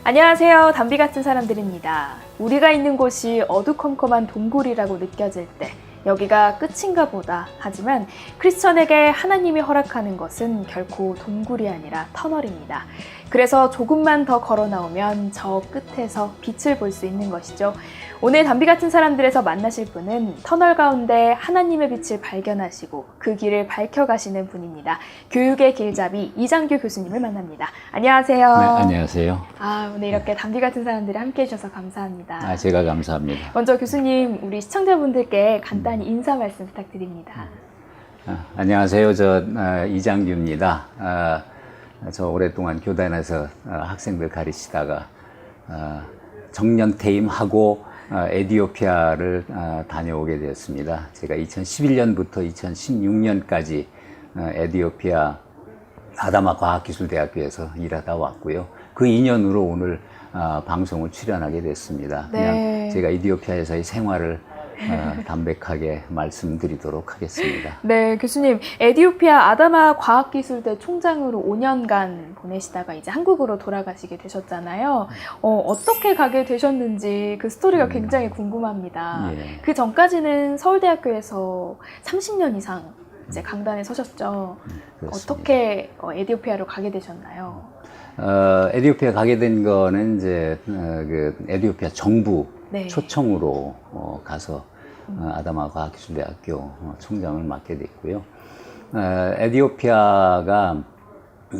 안녕하세요. 담비 같은 사람들입니다. 우리가 있는 곳이 어두컴컴한 동굴이라고 느껴질 때 여기가 끝인가 보다. 하지만 크리스천에게 하나님이 허락하는 것은 결코 동굴이 아니라 터널입니다. 그래서 조금만 더 걸어 나오면 저 끝에서 빛을 볼 수 있는 것이죠. 오늘 담비 같은 사람들에서 만나실 분은 터널 가운데 하나님의 빛을 발견하시고 그 길을 밝혀가시는 분입니다. 교육의 길잡이 이장규 교수님을 만납니다. 안녕하세요. 네, 안녕하세요. 오늘 이렇게 담비 같은 사람들이 함께 해주셔서 감사합니다. 제가 감사합니다. 먼저 교수님, 우리 시청자분들께 간단히 인사 말씀 부탁드립니다. 안녕하세요. 저 이장규입니다. 저 오랫동안 교단에서 학생들 가르치다가 정년 퇴임하고 에티오피아를 다녀오게 되었습니다. 제가 2011년부터 2016년까지 에티오피아 아다마 과학기술대학교에서 일하다 왔고요. 그 인연으로 오늘 방송을 출연하게 됐습니다. 네. 그냥 제가 에티오피아에서의 생활을 담백하게 말씀드리도록 하겠습니다. 네, 교수님, 에티오피아 아다마 과학기술대 총장으로 5년간 보내시다가 이제 한국으로 돌아가시게 되셨잖아요. 어떻게 가게 되셨는지 그 스토리가 굉장히 궁금합니다. 예. 그 전까지는 서울대학교에서 30년 이상 이제 강단에 서셨죠. 그렇습니다. 어떻게 에티오피아로 가게 되셨나요? 에티오피아 가게 된 거는 이제 그 에티오피아 정부 네. 초청으로 가서 아다마 과학기술대학교 총장을 맡게 됐고요. 에티오피아가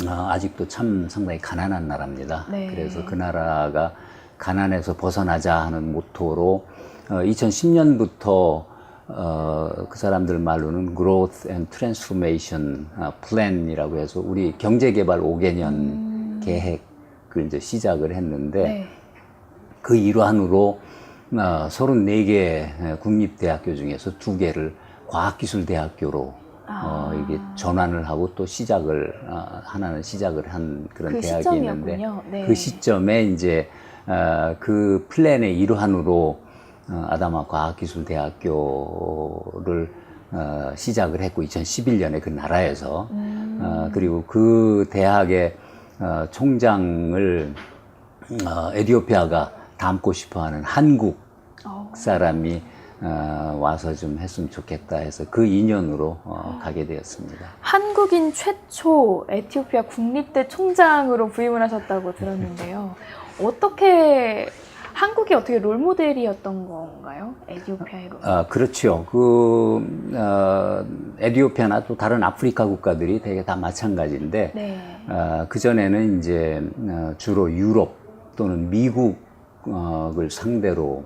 아직도 참 상당히 가난한 나라입니다. 네. 그래서 그 나라가 가난에서 벗어나자 하는 모토로 2010년부터 그 사람들 말로는 Growth and Transformation Plan이라고 해서 우리 경제개발 5개년 계획을 이제 시작을 했는데 네. 그 일환으로 34개 국립대학교 중에서 2개를 과학기술대학교로 이게 전환을 하고 또 하나는 시작을 한 그런 그 대학이 있는데 네. 그 시점에 이제 그 플랜의 일환으로 아다마 과학기술대학교를 시작을 했고 2011년에 그 나라에서 그리고 그 대학의 총장을 에티오피아가 닮고 싶어하는 한국 사람이 와서 좀 했으면 좋겠다 해서 그 인연으로 가게 되었습니다. 한국인 최초 에티오피아 국립대 총장으로 부임을 하셨다고 들었는데요. 한국이 어떻게 롤모델이었던 건가요? 에티오피아의 롤모델? 그렇죠. 에티오피아나 또 다른 아프리카 국가들이 되게 다 마찬가지인데, 네. 그전에는 이제 주로 유럽 또는 미국을 상대로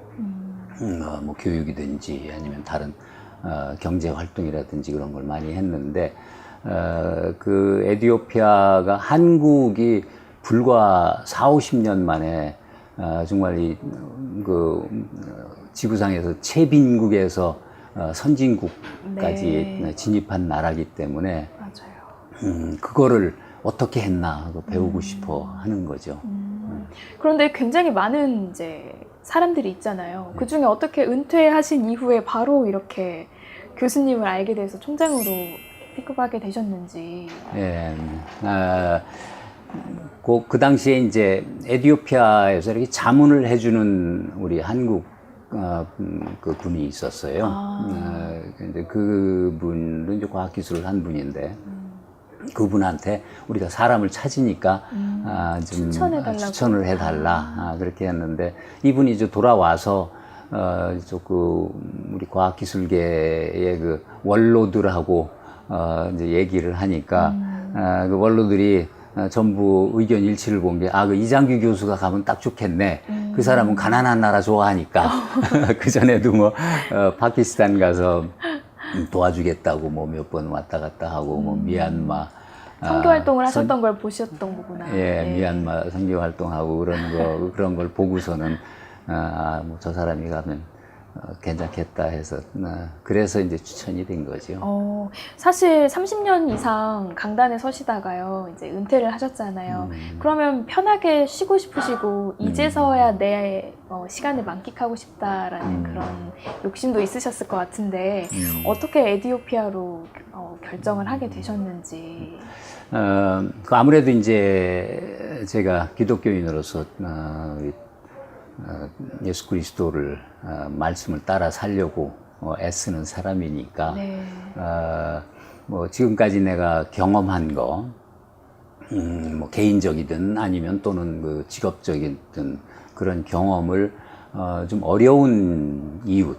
뭐 교육이든지 아니면 다른 경제 활동이라든지 그런 걸 많이 했는데, 그 에티오피아가 한국이 불과 40-50년 만에 정말 지구상에서 최빈국에서 선진국까지 네. 진입한 나라기 때문에 맞아요. 그거를 어떻게 했나 하고 배우고 싶어 하는 거죠. 그런데 굉장히 많은 이제 사람들이 있잖아요. 그 중에 어떻게 은퇴하신 이후에 바로 이렇게 교수님을 알게 돼서 총장으로 픽업하게 되셨는지. 예, 그 당시에 이제 에티오피아에서 이렇게 자문을 해주는 우리 한국 그 분이 있었어요. 근데 그분은 이제 과학기술을 한 분인데 그분한테 우리가 사람을 찾으니까 좀 추천을 해달라 그렇게 했는데 이분이 이제 돌아와서 우리 과학기술계의 그 원로들하고 이제 얘기를 하니까 그 원로들이 전부 의견 일치를 본 게, 그 이장규 교수가 가면 딱 좋겠네. 그 사람은 가난한 나라 좋아하니까. 그전에도 뭐, 파키스탄 가서 도와주겠다고 뭐 몇 번 왔다 갔다 하고, 뭐, 미얀마. 선교 활동을 하셨던 걸 보셨던 거구나. 예, 네. 미얀마 선교 활동하고 그런 걸 보고서는, 뭐 저 사람이 가면 괜찮겠다 해서 그래서 이제 추천이 된 거죠. 사실 30년 이상 강단에 서시다가요, 이제 은퇴를 하셨잖아요. 그러면 편하게 쉬고 싶으시고, 이제서야 내 시간을 만끽하고 싶다라는 그런 욕심도 있으셨을 것 같은데, 어떻게 에디오피아로 결정을 하게 되셨는지. 아무래도 이제 제가 기독교인으로서 예수 그리스도를 말씀을 따라 살려고 애쓰는 사람이니까 네. 뭐 지금까지 내가 경험한 거, 뭐 개인적이든 아니면 또는 그 직업적이든 그런 경험을 좀 어려운 이웃,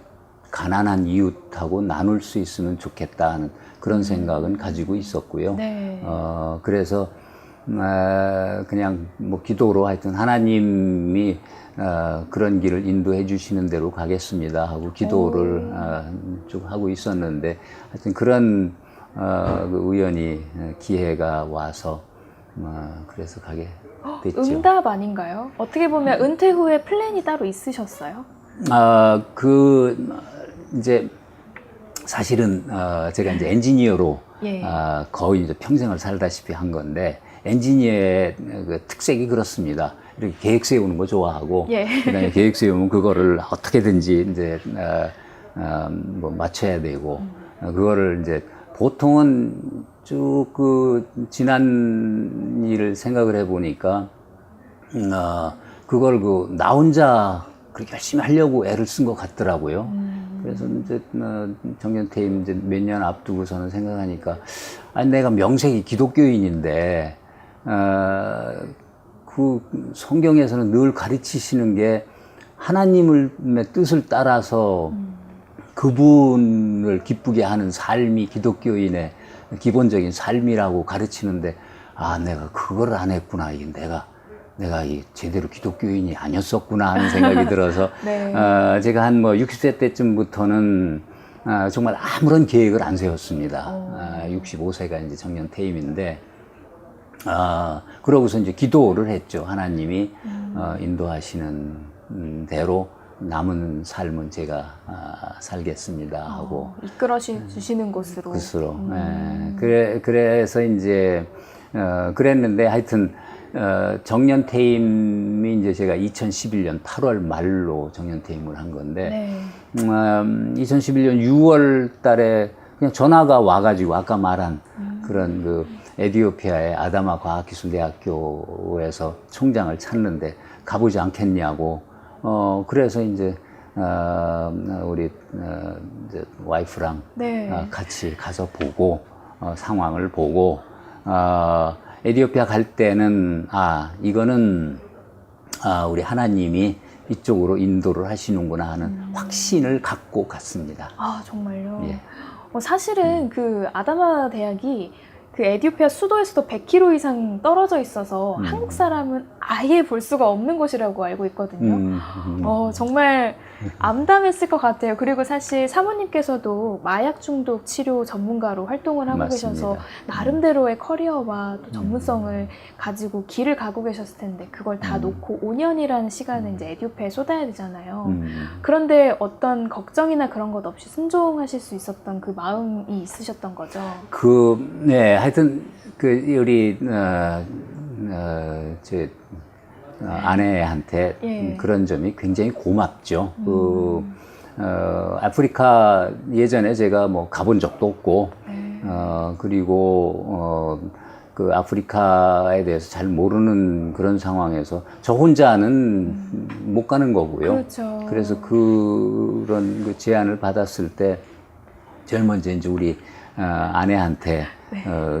가난한 이웃하고 나눌 수 있으면 좋겠다는 그런 생각은 가지고 있었고요. 네. 그래서 그냥 뭐 기도로 하여튼 하나님이 그런 길을 인도해 주시는 대로 가겠습니다 하고 기도를 좀 하고 있었는데 하여튼 그런 그 우연히 기회가 와서 그래서 가게 됐죠. 응답 아닌가요? 어떻게 보면 은퇴 후에 플랜이 따로 있으셨어요? 이제 사실은 제가 이제 엔지니어로 예. 거의 이제 평생을 살다시피 한 건데 엔지니어의 그 특색이 그렇습니다. 이렇게 계획 세우는 거 좋아하고 예. 그다음에 계획 세우면 그거를 어떻게든지 이제 뭐 맞춰야 되고 그거를 이제 보통은 쭉 그 지난 일을 생각을 해보니까 그걸 나 혼자 그렇게 열심히 하려고 애를 쓴 것 같더라고요. 그래서 이제 정년퇴임 이제 몇 년 앞두고서는 생각하니까 아니 내가 명색이 기독교인인데 그 성경에서는 늘 가르치시는 게 하나님의 뜻을 따라서 그분을 기쁘게 하는 삶이 기독교인의 기본적인 삶이라고 가르치는데 내가 그걸 안 했구나. 이게 내가 제대로 기독교인이 아니었었구나 하는 생각이 들어서 네. 제가 한 뭐 60세 때쯤부터는 정말 아무런 계획을 안 세웠습니다. 65세가 이제 정년 퇴임인데 그러고서 이제 기도를 했죠. 하나님이 인도하시는 대로 남은 삶은 제가 살겠습니다 하고 이끌어 주시는 곳으로. 그스로. 그래서 이제 그랬는데 하여튼 정년 퇴임이 이제 제가 2011년 8월 말로 정년 퇴임을 한 건데 네. 2011년 6월 달에 그냥 전화가 와가지고 아까 말한 그런 그 에디오피아의 아다마 과학기술대학교에서 총장을 찾는데 가보지 않겠냐고 그래서 이제 우리 이제 와이프랑 네. 같이 가서 보고 상황을 보고 에디오피아 갈 때는 이거는 우리 하나님이 이쪽으로 인도를 하시는구나 하는 확신을 갖고 갔습니다. 정말요? 예. 사실은 그 아다마 대학이 그 에디오피아 수도에서도 100km 이상 떨어져 있어서 한국 사람은 아예 볼 수가 없는 곳이라고 알고 있거든요. 정말 암담했을 것 같아요. 그리고 사실 사모님께서도 마약 중독 치료 전문가로 활동을 하고 맞습니다. 계셔서 나름대로의 커리어와 또 전문성을 가지고 길을 가고 계셨을 텐데 그걸 다 놓고 5년이라는 시간을 이제 에디오피아에 쏟아야 되잖아요. 그런데 어떤 걱정이나 그런 것 없이 순종하실 수 있었던 그 마음이 있으셨던 거죠? 네, 하여튼 우리 제 아내한테 예. 그런 점이 굉장히 고맙죠. 아프리카 예전에 제가 뭐 가본 적도 없고, 그리고 그 아프리카에 대해서 잘 모르는 그런 상황에서 저 혼자는 못 가는 거고요. 그렇죠. 그래서 그런 그 제안을 받았을 때 제일 먼저 이제 우리 아내한테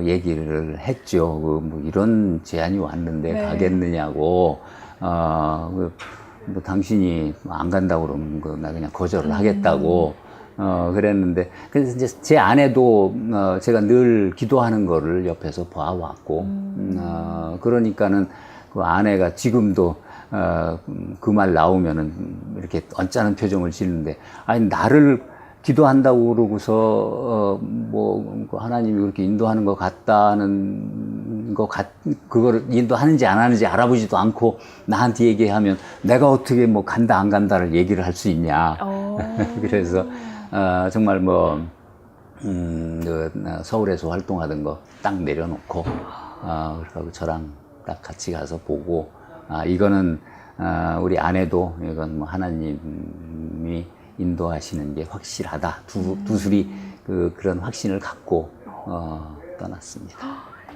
얘기를 했죠. 뭐 이런 제안이 왔는데 네. 가겠느냐고. 뭐 당신이 안 간다고 그러면 나 그냥 거절을 하겠다고. 그랬는데 그래서 이제 제 아내도 제가 늘 기도하는 거를 옆에서 봐왔고, 그러니까는 그 아내가 지금도 그 말 나오면은 이렇게 언짢은 표정을 짓는데, 아니 나를 기도한다고 그러고서 뭐 하나님이 그렇게 인도하는 것 같다는 그거를 인도하는지 안 하는지 알아보지도 않고 나한테 얘기하면 내가 어떻게 뭐 간다 안 간다를 얘기를 할 수 있냐. 그래서 정말 뭐 서울에서 활동하던 거 딱 내려놓고 그러고 저랑 딱 같이 가서 보고 이거는 우리 아내도 이건 뭐 하나님이 인도하시는 게 확실하다. 두술이 그런 확신을 갖고 떠났습니다.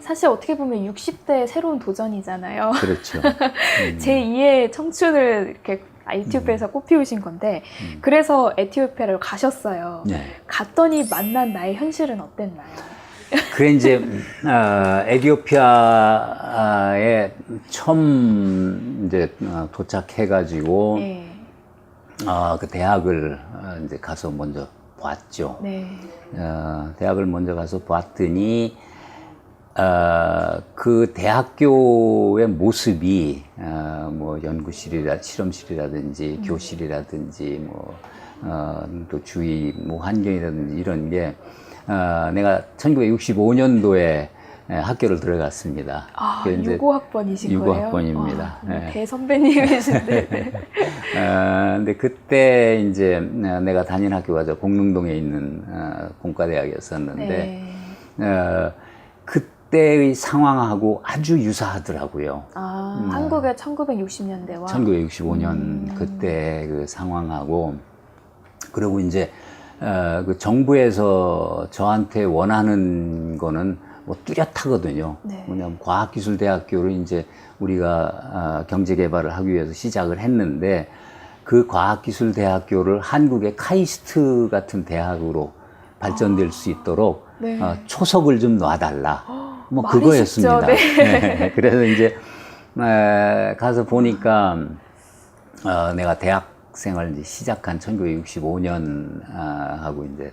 사실 어떻게 보면 60대의 새로운 도전이잖아요. 그렇죠. 제2의 청춘을 이렇게 에티오피아에서 꽃피우신 건데 그래서 에티오피아를 가셨어요. 네. 갔더니 만난 나의 현실은 어땠나요? 그래 이제 에티오피아에 처음 이제 도착해가지고 네. 그 대학을 이제 가서 먼저 봤죠. 네. 대학을 먼저 가서 봤더니 그 대학교의 모습이 뭐 실험실이라든지 교실이라든지 또 주위 뭐 환경이라든지 이런 게 내가 1965년도에 학교를 들어갔습니다. 유고학번이신 거예요? 유고학번입니다. 네. 대선배님이신데. 근데 그때 이제 내가 다닌 학교가 저 공릉동에 있는 공과대학이었었는데 그때의 상황하고 아주 유사하더라고요. 한국의 1960년대와 1965년 그때 그 상황하고 그리고 이제 그 정부에서 저한테 원하는 거는 뭐 뚜렷하거든요. 네. 뭐냐면 과학기술대학교를 이제 우리가 경제개발을 하기 위해서 시작을 했는데 그 과학기술대학교를 한국의 카이스트 같은 대학으로 발전될 수 있도록 네. 초석을 좀 놔달라. 뭐 말이 그거였습니다. 쉽죠. 네. 네. 그래서 이제 가서 보니까 내가 대학생활 이제 시작한 1965년 하고 이제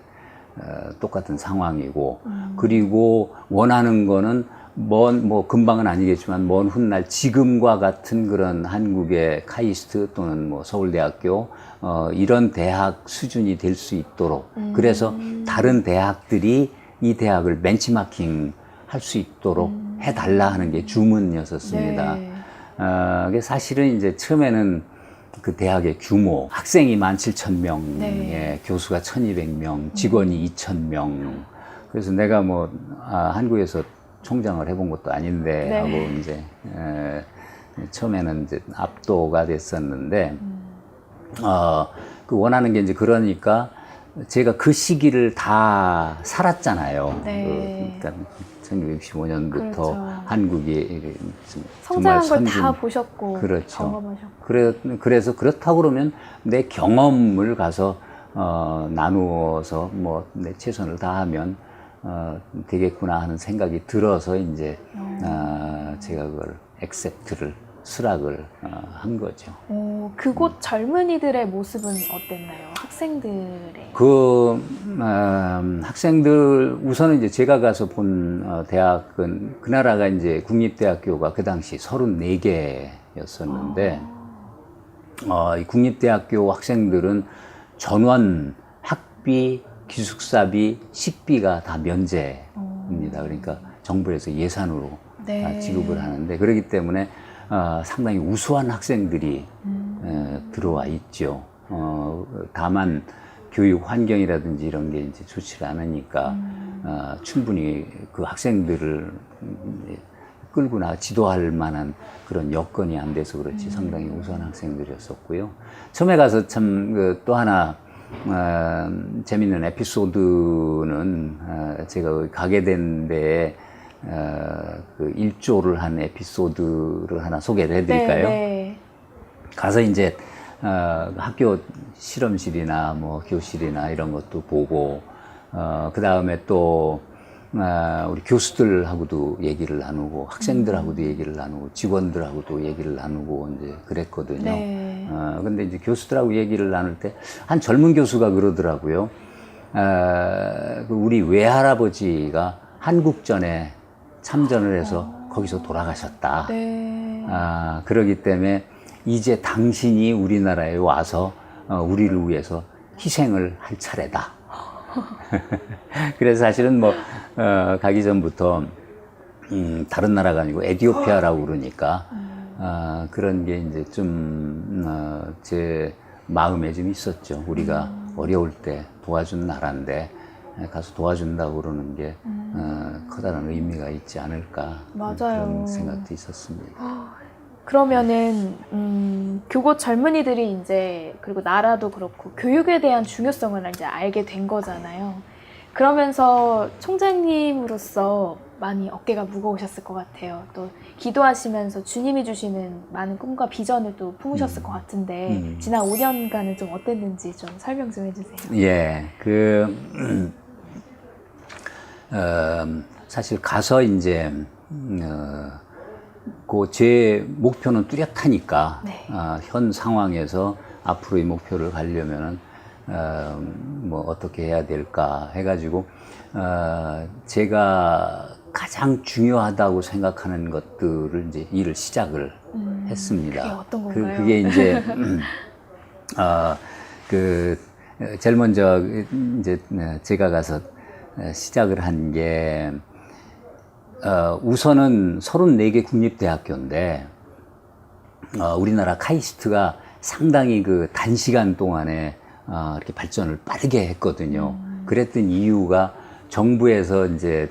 똑같은 상황이고 그리고 원하는 거는 뭐 금방은 아니겠지만 먼 훗날 지금과 같은 그런 한국의 카이스트 또는 뭐 서울대학교 이런 대학 수준이 될 수 있도록 그래서 다른 대학들이 이 대학을 벤치마킹 할 수 있도록 해달라 하는 게 주문이었었습니다. 네. 사실은 이제 처음에는 그 대학의 규모, 학생이 17,000명에 네. 교수가 1,200명, 직원이 2,000명. 그래서 내가 뭐 한국에서 총장을 해본 것도 아닌데 네. 하고 이제 처음에는 이제 압도가 됐었는데 그 원하는 게 이제 그러니까 제가 그 시기를 다 살았잖아요. 네. 그러니까 1965년부터 그렇죠. 한국이 성장한 정말 걸 다 보셨고 그렇죠. 경험하셨고 그래서 그렇다고 그러면 내 경험을 가서 나누어서 뭐 내 최선을 다하면 되겠구나 하는 생각이 들어서 이제 제가 그걸 액셉트를 수락을 한 거죠. 그곳 젊은이들의 모습은 어땠나요? 학생들의 학생들 우선은 이제 제가 가서 본 대학은 그 나라가 이제 국립대학교가 그 당시 34개였었는데 이 국립대학교 학생들은 전원 학비, 기숙사비, 식비가 다 면제입니다. 그러니까 정부에서 예산으로 네. 다 지급을 하는데 그렇기 때문에 상당히 우수한 학생들이 들어와 있죠. 다만 교육 환경이라든지 이런 게 이제 좋지 않으니까 충분히 그 학생들을 끌고 지도할 만한 그런 여건이 안 돼서 그렇지 상당히 우수한 학생들이었었고요. 처음에 가서 참 또 하나 재밌는 에피소드는 제가 가게 된 데에 그 일조를 한 에피소드를 하나 소개를 해드릴까요? 네. 가서 이제 학교 실험실이나 뭐 교실이나 이런 것도 보고 그 다음에 또 우리 교수들하고도 얘기를 나누고 학생들하고도 얘기를 나누고 직원들하고도 얘기를 나누고 이제 그랬거든요. 네. 근데 이제 교수들하고 얘기를 나눌 때 한 젊은 교수가 그러더라고요. 우리 외할아버지가 한국전에 참전을 해서 거기서 돌아가셨다. 네. 그러기 때문에 이제 당신이 우리나라에 와서 우리를 위해서 희생을 할 차례다. 그래서 사실은 뭐 가기 전부터 다른 나라가 아니고 에티오피아라고 그러니까 그런 게 이제 좀 제 마음에 좀 있었죠. 우리가 어려울 때 도와준 나라인데 가서 도와준다고 그러는 게 커다란 의미가 있지 않을까 맞아요. 그런 생각도 있었습니다. 그러면은 그곳 젊은이들이 이제 그리고 나라도 그렇고 교육에 대한 중요성을 이제 알게 된 거잖아요. 그러면서 총장님으로서 많이 어깨가 무거우셨을 것 같아요. 또 기도하시면서 주님이 주시는 많은 꿈과 비전을 또 품으셨을 것 같은데 지난 5년간은 좀 어땠는지 좀 설명 좀 해주세요. 예, 사실 가서 이제 그 제 목표는 뚜렷하니까 네. 현 상황에서 앞으로의 목표를 가려면은 뭐 어떻게 해야 될까 해가지고 제가 가장 중요하다고 생각하는 것들을 이제 일을 시작을 했습니다. 그게 어떤 건가요? 그게 이제 제일 먼저 이제 제가 가서 시작을 한 게 우선은 34개 국립대학교인데 우리나라 카이스트가 상당히 그 단시간 동안에 이렇게 발전을 빠르게 했거든요. 그랬던 이유가 정부에서 이제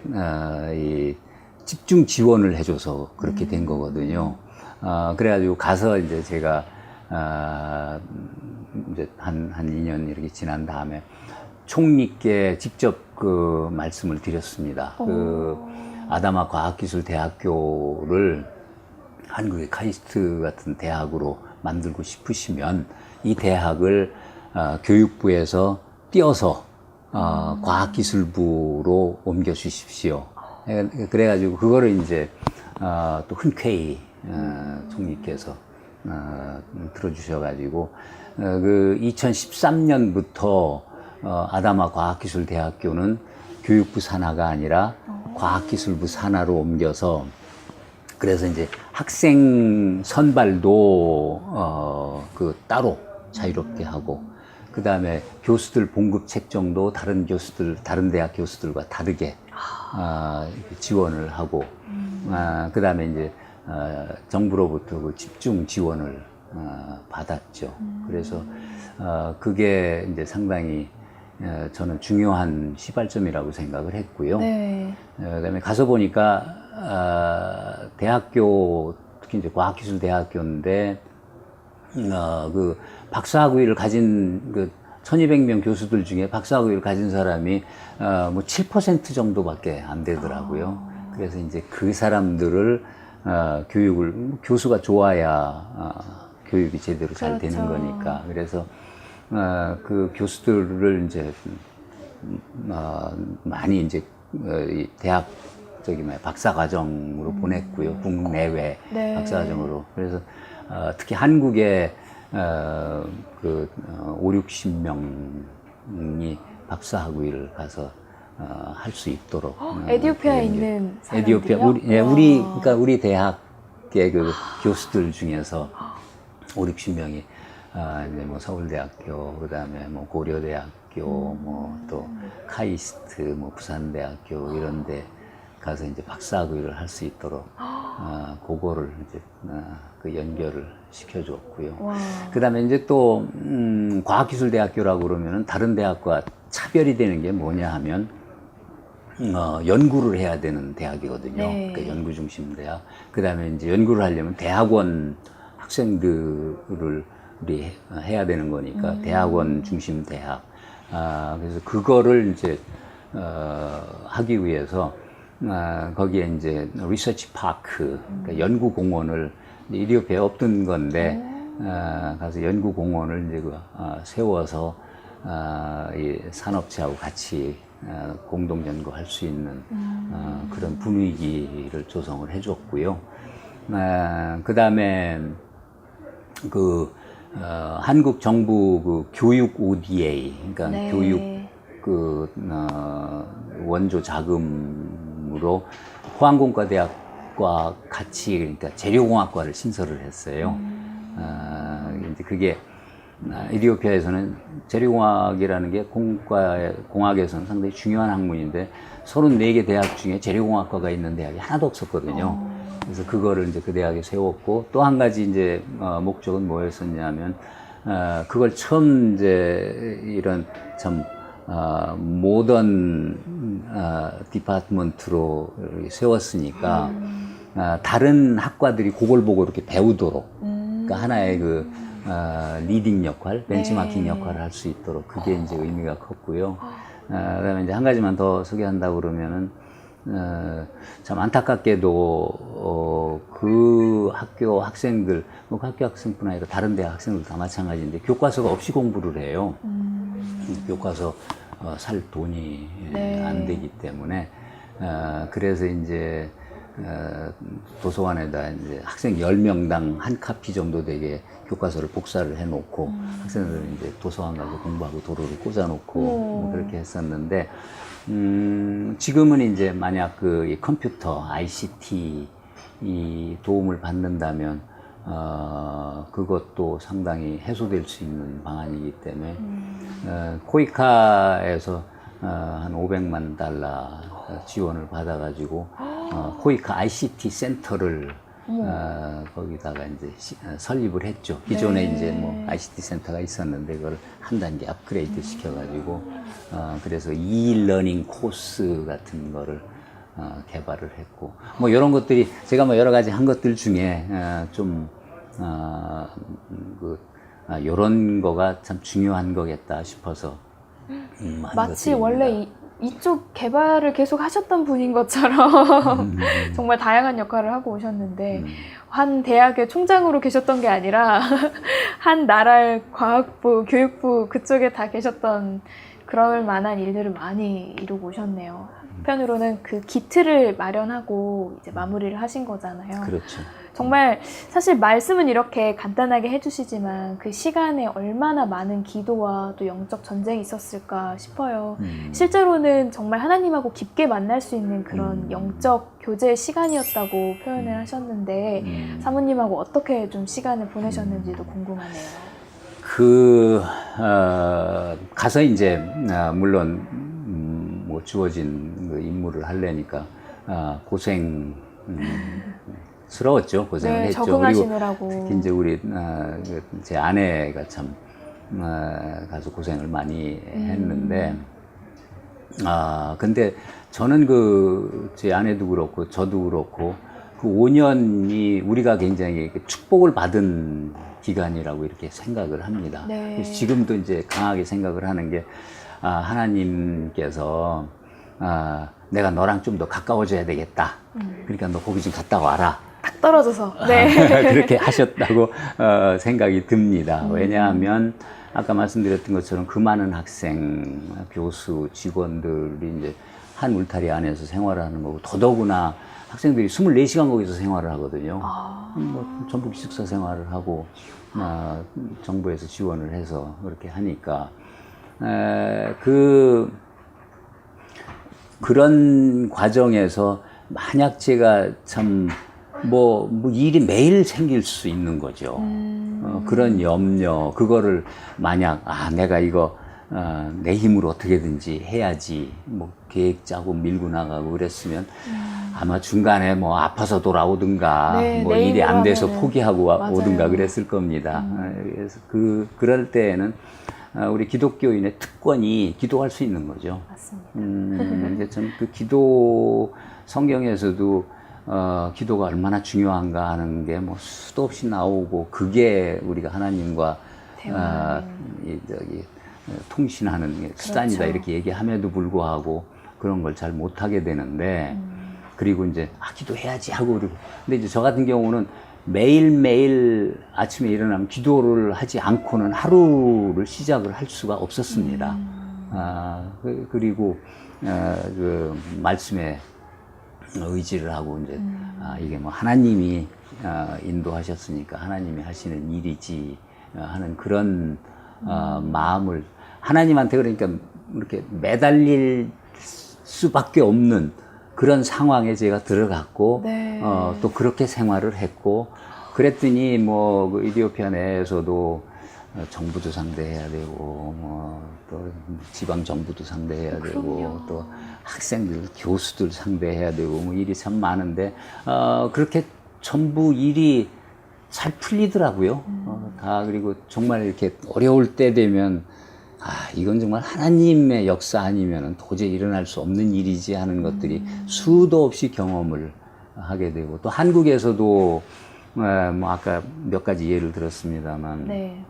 이 집중 지원을 해줘서 그렇게 된 거거든요. 그래가지고 가서 이제 제가 이제 한 2년 이렇게 지난 다음에 총리께 직접 그 말씀을 드렸습니다. 아다마 과학기술대학교를 한국의 카이스트 같은 대학으로 만들고 싶으시면 이 대학을 교육부에서 띄어서 과학기술부로 옮겨 주십시오. 그래가지고 그거를 이제 또 흔쾌히 총리께서 들어주셔가지고 그 2013년부터 아다마 과학기술대학교는 교육부 산하가 아니라 과학기술부 산하로 옮겨서 그래서 이제 학생 선발도 그 따로 자유롭게 하고 그 다음에 교수들 봉급 책정도 다른 대학 교수들과 다르게 지원을 하고 그 다음에 이제 정부로부터 그 집중 지원을 받았죠. 그래서 그게 이제 상당히 저는 중요한 시발점이라고 생각을 했고요. 네. 그다음에 가서 보니까 대학교 특히 이제 과학기술대학교인데 그 박사학위를 가진 그 1200명 교수들 중에 박사학위를 가진 사람이 뭐 7% 정도밖에 안 되더라고요. 그래서 이제 그 사람들을 교수가 좋아야 교육이 제대로 잘 그렇죠. 되는 거니까. 그래서 그 교수들을 이제 많이 이제 이 대학 박사 과정으로 보냈고요. 국내외 네. 박사 과정으로. 그래서 특히 한국에 50-60명이 박사 학위를 가서 할 수 있도록. 에티오피아에 있는 에티오피아 사람들이요? 그러니까 우리 대학의 그 교수들 중에서 50-60명이 이제 뭐 서울대학교, 그다음에 뭐 고려대학교, 뭐 또 카이스트, 뭐 부산대학교 이런 데 가서 이제 박사학위를 할 수 있도록 그거를 이제 그 연결을 시켜줬고요. 와. 그다음에 이제 또 과학기술대학교라고 그러면은 다른 대학과 차별이 되는 게 뭐냐 하면 연구를 해야 되는 대학이거든요. 네. 그러니까 연구 중심 대학. 그다음에 이제 연구를 하려면 대학원 학생들을 우리 해야 되는 거니까 대학원 중심 대학. 그래서 그거를 이제 하기 위해서 거기에 이제 리서치 파크, 그러니까 연구 공원을 에티오피아에 없던 건데 가서 연구 공원을 이제 세워서 이 산업체하고 같이 공동 연구할 수 있는 그런 분위기를 조성을 해줬고요. 그 다음에 한국 정부 그 교육 ODA, 그러니까 네. 교육 원조 자금으로 포항공과 대학과 같이 그러니까 재료공학과를 신설을 했어요. 이제 그게 이디오피아에서는 재료공학이라는 게 공학에서는 상당히 중요한 학문인데 34개 대학 중에 재료공학과가 있는 대학이 하나도 없었거든요. 그래서 그거를 이제 그 대학에 세웠고 또 한 가지 이제 목적은 뭐였었냐면 그걸 처음 이제 이런 참 모던 디파트먼트로 세웠으니까 다른 학과들이 그걸 보고 이렇게 배우도록 그러니까 하나의 그 리딩 역할, 벤치마킹 역할을 할 수 있도록 그게 이제 의미가 컸고요. 그다음에 이제 한 가지만 더 소개한다고 그러면은 참 안타깝게도 그 학교 학생들, 뭐 그 학교 학생뿐 아니라 다른 대학 학생들 다 마찬가지인데 교과서가 없이 공부를 해요. 교과서 살 돈이 네. 안 되기 때문에 그래서 이제 도서관에다 이제 학생 10명당 한 카피 정도 되게 교과서를 복사를 해놓고 학생들은 이제 도서관 가서 공부하고 도로를 꽂아놓고 뭐 그렇게 했었는데 지금은 이제 만약 그 이 컴퓨터, ICT 이 도움을 받는다면 그것도 상당히 해소될 수 있는 방안이기 때문에 코이카에서 한 500만 달러 지원을 받아가지고 코이카 ICT 센터를 거기다가 이제 설립을 했죠. 기존에 네. 이제 뭐 ICT 센터가 있었는데 그걸 한 단계 업그레이드 시켜가지고 그래서 e-러닝 코스 같은 거를 개발을 했고 뭐 이런 것들이 제가 뭐 여러 가지 한 것들 중에 이런 거가 참 중요한 거겠다 싶어서 한 마치 것들입니다. 원래 이쪽 개발을 계속 하셨던 분인 것처럼 정말 다양한 역할을 하고 오셨는데 한 대학의 총장으로 계셨던 게 아니라 한 나라의 과학부, 교육부 그쪽에 다 계셨던 그럴 만한 일들을 많이 이루고 오셨네요. 한편으로는 그 기틀을 마련하고 이제 마무리를 하신 거잖아요. 그렇죠. 정말 사실 말씀은 이렇게 간단하게 해주시지만 그 시간에 얼마나 많은 기도와 또 영적 전쟁이 있었을까 싶어요. 실제로는 정말 하나님하고 깊게 만날 수 있는 그런 영적 교제의 시간이었다고 표현을 하셨는데 사모님하고 어떻게 좀 시간을 보내셨는지도 궁금하네요. 가서 이제 물론 뭐 주어진 그 임무를 하려니까 고생스러웠죠. 고생을 네, 했죠. 적응하시느라고. 그리고 특히 이제 우리 제 아내가 참 가서 고생을 많이 했는데 근데 저는 제 아내도 그렇고 저도 그렇고 그 5년이 우리가 굉장히 축복을 받은 기간이라고 이렇게 생각을 합니다. 네. 그래서 지금도 이제 강하게 생각을 하는 게 하나님께서 내가 너랑 좀 더 가까워져야 되겠다. 그러니까 너 거기 좀 갔다 와라. 딱 떨어져서. 네. 그렇게 하셨다고 생각이 듭니다. 왜냐하면 아까 말씀드렸던 것처럼 그 많은 학생, 교수, 직원들이 이제 한 울타리 안에서 생활하는 거고 더더구나 학생들이 24시간 거기서 생활을 하거든요. 뭐 전부 기숙사 생활을 하고 정부에서 지원을 해서 그렇게 하니까 그런 과정에서 만약 제가 참 뭐 일이 매일 생길 수 있는 거죠. 그런 염려, 그거를 만약 내가 이거 내 힘으로 어떻게든지 해야지 뭐 계획 짜고 밀고 나가고 그랬으면 아마 중간에 뭐 아파서 돌아오든가 네, 뭐 일이 안 돼서 하면은. 포기하고 맞아요. 오든가 그랬을 겁니다. 그래서 그럴 때에는 우리 기독교인의 특권이 기도할 수 있는 거죠. 맞습니다. 이제 참 그 기도 성경에서도 기도가 얼마나 중요한가 하는 게 뭐 수도 없이 나오고 그게 우리가 하나님과 통신하는 수단이다 그렇죠. 이렇게 얘기함에도 불구하고 그런 걸 잘 못하게 되는데 그리고 이제 기도해야지 하고 그러고 근데 이제 저 같은 경우는 매일매일 아침에 일어나면 기도를 하지 않고는 하루를 시작을 할 수가 없었습니다. 그리고 그 말씀에 의지를 하고 이제 이게 뭐 하나님이 인도하셨으니까 하나님이 하시는 일이지 하는 그런 마음을 하나님한테 그러니까 이렇게 매달릴 수밖에 없는 그런 상황에 제가 들어갔고 네. 또 그렇게 생활을 했고 그랬더니 뭐 그 이디오피아 내에서도 정부도 상대해야 되고 또 지방 정부도 상대해야 되고 그럼요. 또 학생들, 교수들 상대해야 되고 뭐 일이 참 많은데 그렇게 전부 일이 잘 풀리더라고요. 다 그리고 정말 이렇게 어려울 때 되면 이건 정말 하나님의 역사 아니면은 도저히 일어날 수 없는 일이지 하는 것들이 수도 없이 경험을 하게 되고 또 한국에서도 뭐 아까 몇 가지 예를 들었습니다만 네.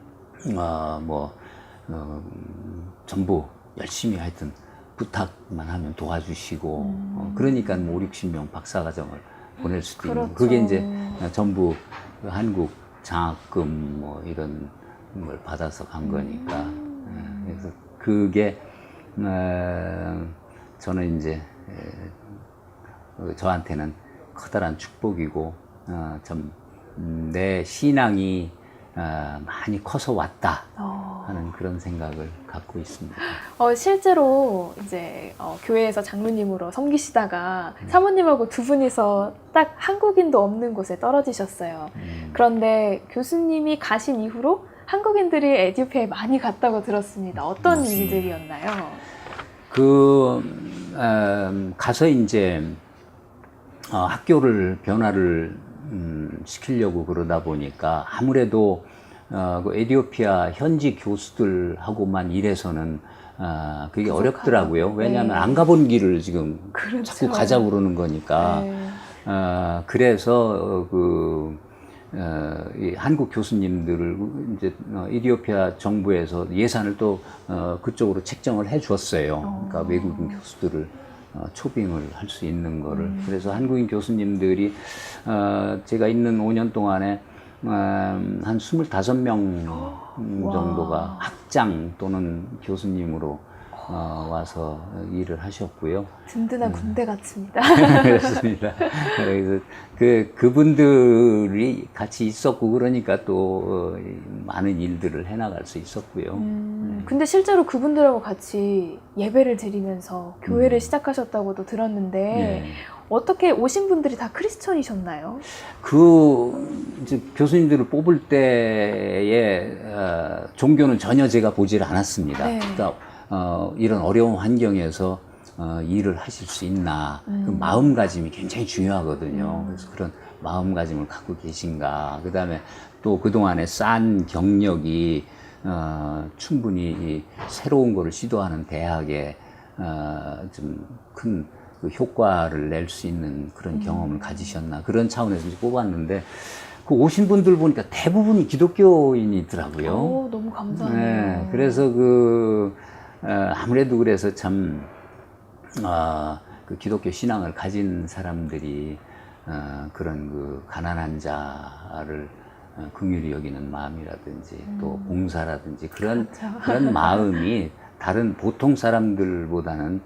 전부 열심히 하여튼 부탁만 하면 도와주시고 그러니까 뭐 50명 박사과정을 보낼 수도 그렇죠. 있는 그게 이제 전부 그 한국 장학금 뭐 이런 걸 받아서 간 거니까 그래서 그게 저는 이제 저한테는 커다란 축복이고 좀 내 신앙이 많이 커서 왔다 하는 그런 생각을 갖고 있습니다. 실제로 이제 교회에서 장로님으로 섬기시다가 사모님하고 두 분이서 딱 한국인도 없는 곳에 떨어지셨어요. 그런데 교수님이 가신 이후로 한국인들이 에티오피아에 많이 갔다고 들었습니다. 어떤 맞습니다. 일들이었나요? 가서 이제 학교를 변화를 시키려고 그러다 보니까 아무래도 그 에티오피아 현지 교수들하고만 일해서는 그게 부족하다. 어렵더라고요. 왜냐하면 네. 안 가본 길을 지금 그렇죠. 자꾸 가자고 그러는 거니까. 네. 그래서 이 한국 교수님들을 이제 에티오피아 정부에서 예산을 또 그쪽으로 책정을 해 주었어요. 그러니까 외국인 교수들을 초빙을 할 수 있는 거를. 그래서 한국인 교수님들이 제가 있는 5년 동안에 한 25명 정도가 학장 또는 교수님으로 와서 일을 하셨고요. 든든한 군대 같습니다. 그렇습니다. 그래서 그분들이 같이 있었고 그러니까 또 많은 일들을 해나갈 수 있었고요. 근데 실제로 그분들하고 같이 예배를 드리면서 교회를 시작하셨다고도 들었는데 네. 어떻게 오신 분들이 다 크리스천이셨나요? 이제 교수님들을 뽑을 때에 종교는 전혀 제가 보질 않았습니다. 네. 그러니까 이런 어려운 환경에서 일을 하실 수 있나 그 마음가짐이 굉장히 중요하거든요. 그래서 그런 마음가짐을 갖고 계신가. 그다음에 또 그동안에 쌓은 경력이 충분히 이 새로운 거를 시도하는 대학에 좀 큰 그 효과를 낼 수 있는 그런 경험을 가지셨나 그런 차원에서 이제 뽑았는데 그 오신 분들 보니까 대부분이 기독교인이더라고요. 너무 감사해요. 네, 그래서 아무래도 그래서 참 그 기독교 신앙을 가진 사람들이 그런 그 가난한 자를 긍휼히 여기는 마음이라든지 또 봉사라든지 그런 마음이 다른 보통 사람들보다는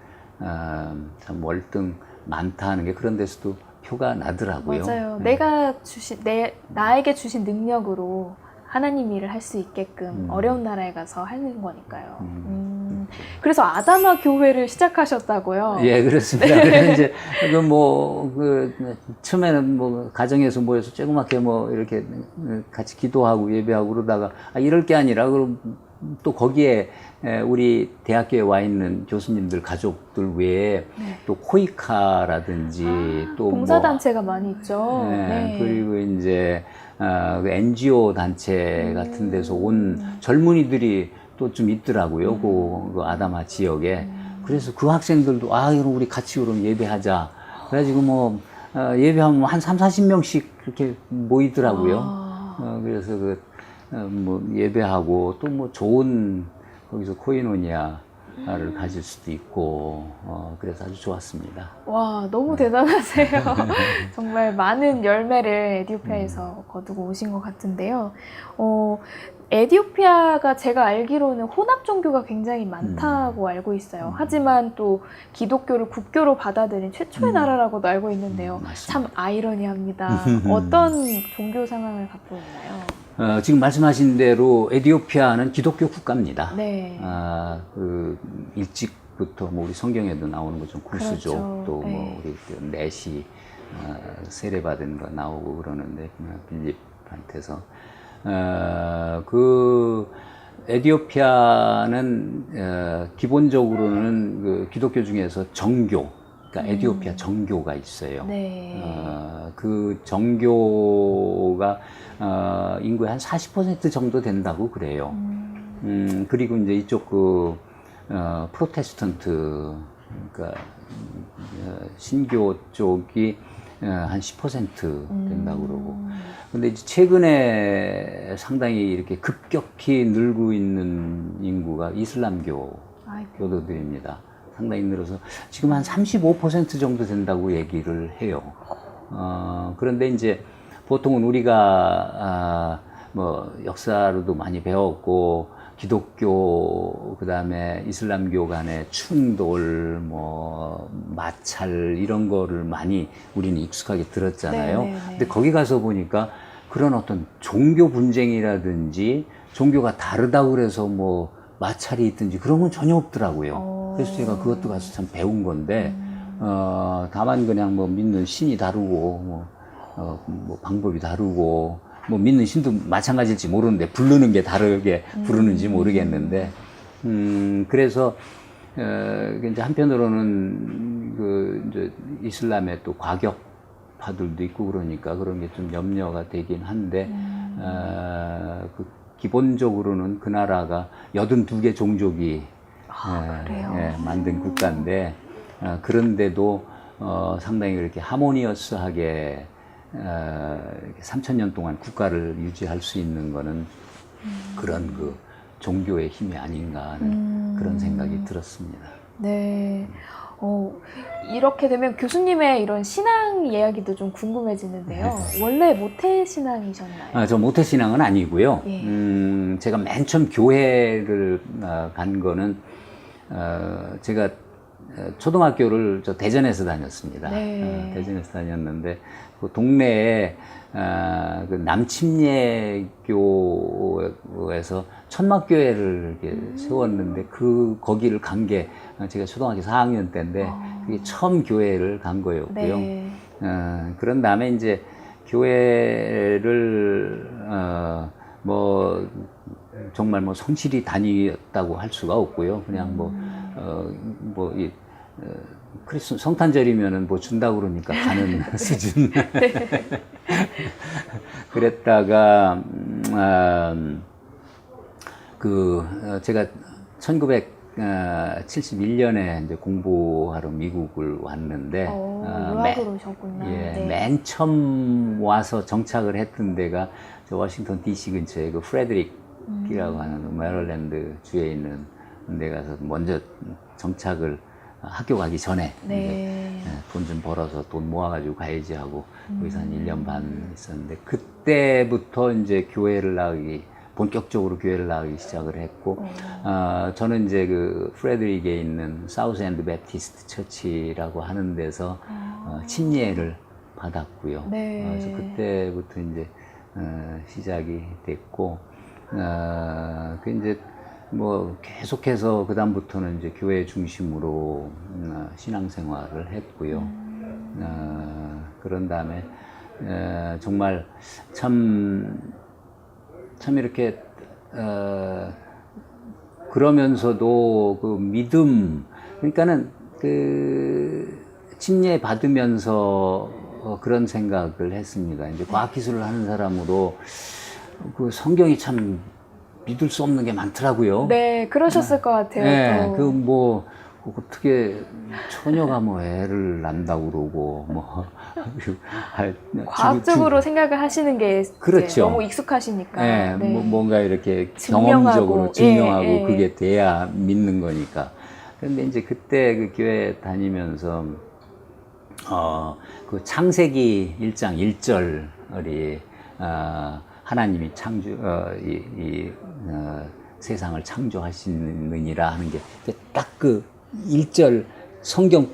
참 월등 많다 하는 게 그런 데서도 표가 나더라고요. 맞아요. 네. 나에게 주신 능력으로 하나님 일을 할 수 있게끔 어려운 나라에 가서 하는 거니까요. 그래서 아다마 교회를 시작하셨다고요? 예, 그렇습니다. 그래서 이제 처음에는 뭐 가정에서 모여서 조그맣게 뭐 이렇게 같이 기도하고 예배하고 그러다가 이럴 게 아니라 그럼 또 거기에 우리 대학교에 와 있는 교수님들 가족들 외에 또 코이카라든지 또 봉사단체가 많이 있죠. 네, 그리고 이제 그 NGO 단체 같은 데서 온 젊은이들이 또 좀 있더라고요. 그 아다마 지역에. 그래서 그 학생들도 그럼 우리 같이 그럼 예배하자. 그래가지고 뭐 예배하면 한 30-40명씩 그렇게 모이더라고요. 그래서 뭐 예배하고 또 뭐 좋은 거기서 코이노니아를 가질 수도 있고 그래서 아주 좋았습니다. 와, 너무 대단하세요. 정말 많은 열매를 에티오피아에서 거두고 오신 것 같은데요. 에티오피아가 제가 알기로는 혼합 종교가 굉장히 많다고 알고 있어요. 하지만 또 기독교를 국교로 받아들인 최초의 나라라고도 알고 있는데요. 참 아이러니합니다. 어떤 종교 상황을 갖고 있나요? 지금 말씀하신 대로 에티오피아는 기독교 국가입니다. 네. 일찍부터 뭐 우리 성경에도 나오는 것 좀 구스족 그렇죠. 또 뭐 네. 우리 넷이 세례받은 거 나오고 그러는데 아랍한테서. 그 에티오피아는 기본적으로는 그 기독교 중에서 정교, 그러니까 에티오피아 정교가 있어요. 네. 그 정교가 인구의 한 40% 정도 된다고 그래요. 그리고 이제 이쪽 프로테스턴트, 그러니까 신교 쪽이 한 10% 된다고 그러고. 근데 이제 최근에 상당히 이렇게 급격히 늘고 있는 인구가 이슬람교 교도들입니다. 상당히 늘어서 지금 한 35% 정도 된다고 얘기를 해요. 그런데 이제 보통은 우리가 뭐 역사로도 많이 배웠고 기독교 그다음에 이슬람교 간의 충돌 뭐 마찰 이런 거를 많이 우리는 익숙하게 들었잖아요. 네네네. 근데 거기 가서 보니까 그런 어떤 종교 분쟁이라든지 종교가 다르다고 그래서 뭐 마찰이 있든지 그런 건 전혀 없더라고요. 그래서 제가 그것도 가서 참 배운 건데 다만 그냥 뭐 믿는 신이 다르고 뭐 방법이 다르고 뭐 믿는 신도 마찬가지일지 모르는데 부르는 게 다르게 부르는지 모르겠는데 그래서 이제 한편으로는 이제 이슬람의 또 과격파들도 있고 그러니까 그런 게 좀 염려가 되긴 한데 기본적으로는 그 나라가 82개 종족이 만든 국가인데 그런데도 상당히 그렇게 하모니어스하게 3,000년 동안 국가를 유지할 수 있는 거는 그런 종교의 힘이 아닌가 하는 그런 생각이 들었습니다. 네. 이렇게 되면 교수님의 이런 신앙 이야기도 좀 궁금해지는데요. 원래 모태 신앙이셨나요? 저 모태 신앙은 아니고요. 예. 제가 맨 처음 교회를 간 거는 제가 초등학교를 저 대전에서 다녔습니다. 네. 대전에서 다녔는데 그 동네에 그 남침례교에서 천막교회를 이렇게 세웠는데 거기를 간 게 제가 초등학교 4학년 때인데 그게 처음 교회를 간 거였고요. 네. 그런 다음에 이제 교회를 뭐 정말 뭐 성실히 다녔다고 할 수가 없고요. 그냥 성탄절이면은 뭐 준다고 그러니까 가는 수준. 그랬다가, 제가 1971년에 이제 공부하러 미국을 왔는데, 유학으로 오셨구나. 네. 맨 처음 와서 정착을 했던 데가 저 워싱턴 DC 근처에 그 프레드릭이라고 하는 메릴랜드 주에 있는 데 가서 먼저 정착을 학교 가기 전에 돈 좀 벌어서 돈 모아가지고 가야지 하고 거기서 한 1년 반 있었는데 그때부터 이제 본격적으로 교회를 나가기 시작을 했고 저는 이제 그 프레드릭에 있는 사우스 앤드 베프티스트 처치라고 하는 데서 침례를 받았고요. 그래서 그때부터 이제 시작이 됐고 그 이제 뭐 계속해서 그 다음부터는 이제 교회 중심으로 신앙생활을 했고요. 그런 다음에 정말 참 이렇게 그러면서도 그 믿음 그러니까는 그 침례 받으면서 그런 생각을 했습니다. 이제 과학기술을 하는 사람으로 그 성경이 참 믿을 수 없는 게 많더라고요. 네, 그러셨을 것 같아요. 네, 어떻게 처녀가 뭐 애를 낳는다고 그러고 과학적으로 생각을 하시는 게 그렇죠. 너무 익숙하시니까. 네, 뭔가 이렇게 증명하고, 경험적으로 증명하고 예. 그게 돼야 믿는 거니까. 그런데 이제 그때 그 교회 다니면서 그 창세기 1장 1절이 하나님이 세상을 창조하시느니라 하는 게 딱 그 1절 성경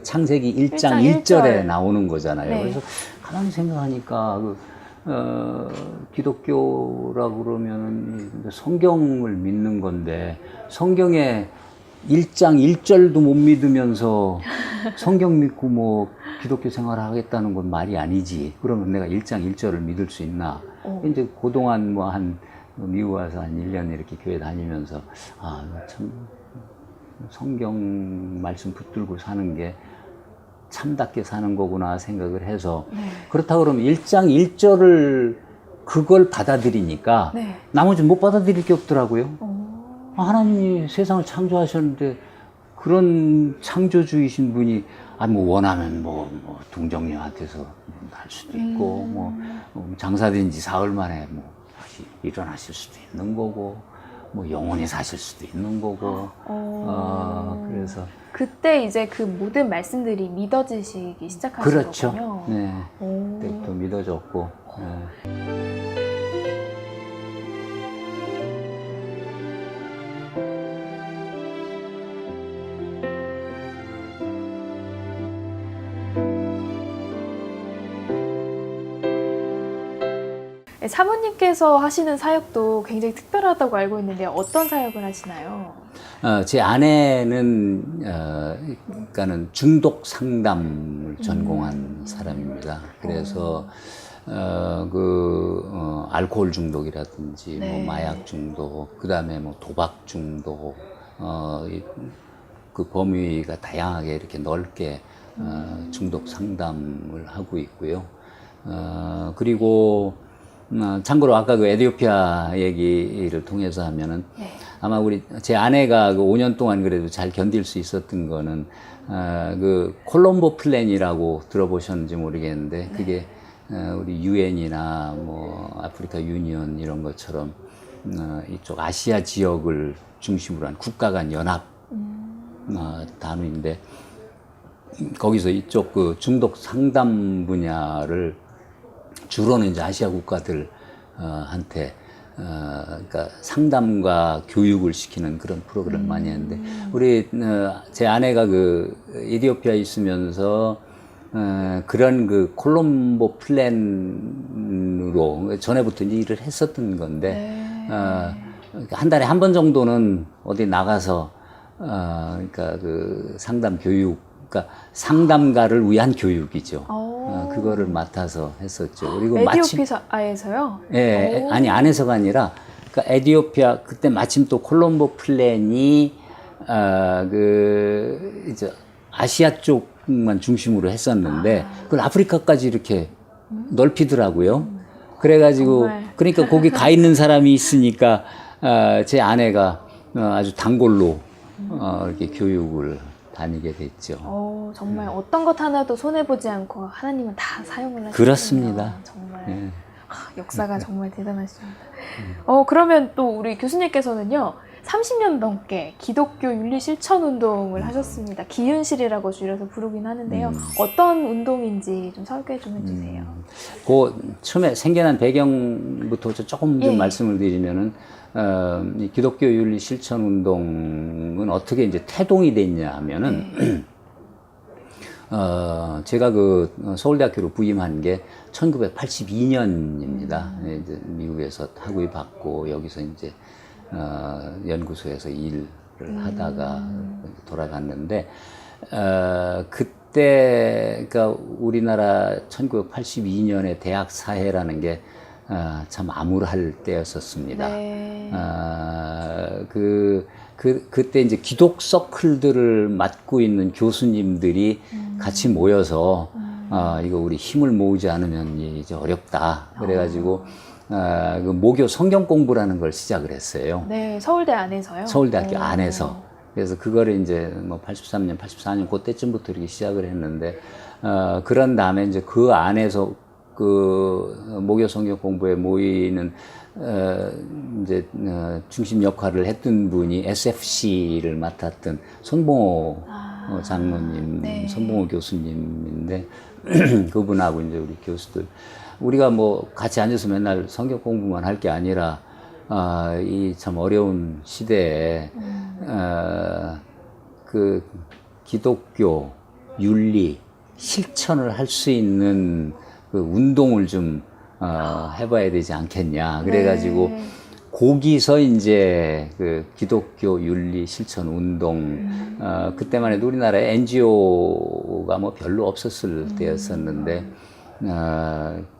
창세기 1장 1절에 나오는 거잖아요. 네. 그래서 가만히 생각하니까 기독교라고 그러면은 성경을 믿는 건데 성경에 일장 일절도 못 믿으면서 성경 믿고 뭐 기독교 생활을 하겠다는 건 말이 아니지. 그러면 내가 일장 일절을 믿을 수 있나? 이제 그동안 뭐 한 미국 와서 한 1년 이렇게 교회 다니면서 참 성경 말씀 붙들고 사는 게 참답게 사는 거구나 생각을 해서 그렇다고 그러면 일장 일절을 그걸 받아들이니까 나머지 못 받아들일 게 없더라고요. 하나님이 세상을 창조하셨는데 그런 창조주이신 분이 뭐 원하면 뭐 동정녀한테서 할 수도 있고 뭐 장사된 지 사흘 만에 뭐 다시 일어나실 수도 있는 거고 뭐 영원히 사실 수도 있는 거고 그래서 그때 이제 그 모든 말씀들이 믿어지시기 시작하신 그렇죠. 거군요. 네. 그때부터 믿어졌고. 사모님께서 하시는 사역도 굉장히 특별하다고 알고 있는데 어떤 사역을 하시나요? 제 아내는 그러니까는 중독 상담을 전공한 사람입니다. 그래서 알코올 중독이라든지 뭐 마약 중독, 그다음에 뭐 도박 중독, 그 범위가 다양하게 이렇게 넓게 중독 상담을 하고 있고요. 그리고 참고로 아까 그 에티오피아 얘기를 통해서 하면은 아마 제 아내가 그 5년 동안 그래도 잘 견딜 수 있었던 거는 그 콜롬보 플랜이라고 들어보셨는지 모르겠는데 그게 우리 유엔이나 뭐 아프리카 유니언 이런 것처럼 이쪽 아시아 지역을 중심으로 한 국가 간 연합 단위인데 거기서 이쪽 그 중독 상담 분야를 주로는 이제 아시아 국가들 한테 그러니까 상담과 교육을 시키는 그런 프로그램을 많이 했는데 제 아내가 그 에티오피아에 있으면서 그런 그 콜롬보 플랜으로 전에부터 이제 일을 했었던 건데 한 달에 한 번 정도는 어디 나가서 그러니까 그 상담 교육 그러니까 상담가를 위한 교육이죠. 그거를 맡아서 했었죠. 그리고 에티오피아에서요? 예, 아니 안에서가 아니라 그러니까 에티오피아 그때 마침 또 콜롬보 플랜이 이제 아시아 쪽만 중심으로 했었는데 그걸 아프리카까지 이렇게 넓히더라고요. 그래가지고 정말. 그러니까 거기 가 있는 사람이 있으니까 제 아내가 아주 단골로 이렇게 교육을 다니게 됐죠. 정말 어떤 것 하나도 손해보지 않고 하나님은 다 사용을 하시는군요. 그렇습니다. 정말 역사가 정말 대단하십니다. 그러면 또 우리 교수님께서는요 30년 넘게 기독교 윤리 실천 운동을 하셨습니다. 기윤실이라고 줄여서 부르긴 하는데요. 어떤 운동인지 좀 설계 좀 해주세요. 그 처음에 생겨난 배경부터 조금 좀 말씀을 드리면은 이 기독교 윤리 실천 운동은 어떻게 이제 태동이 됐냐 하면은 제가 그 서울대학교로 부임한 게 1982년입니다. 이제 미국에서 학위 받고 여기서 이제 연구소에서 일을 하다가 돌아갔는데 그때 그러니까 우리나라 1982년에 대학 사회라는 게 참 암울할 때였었습니다. 그때 이제 기독 서클들을 맡고 있는 교수님들이 같이 모여서 이거 우리 힘을 모으지 않으면 이제 어렵다. 그래가지고 그 모교 성경 공부라는 걸 시작을 했어요. 네, 서울대 안에서요? 서울대학교 안에서. 그래서 그거를 이제 뭐 83년, 84년 그때쯤부터 이렇게 시작을 했는데 그런 다음에 이제 그 안에서 그 모교 성경 공부에 모이는 이제 중심 역할을 했던 분이 SFC를 맡았던 손봉호 장로님, 손봉호 교수님인데 그분하고 이제 우리 교수들 우리가 뭐 같이 앉아서 맨날 성경 공부만 할 게 아니라 이 참 어려운 시대에 그 기독교 윤리 실천을 할 수 있는 그 운동을 좀 해봐야 되지 않겠냐. 그래가지고 거기서 이제 그 기독교 윤리 실천 운동, 그때만 해도 우리나라에 NGO가 뭐 별로 없었을 때였었는데,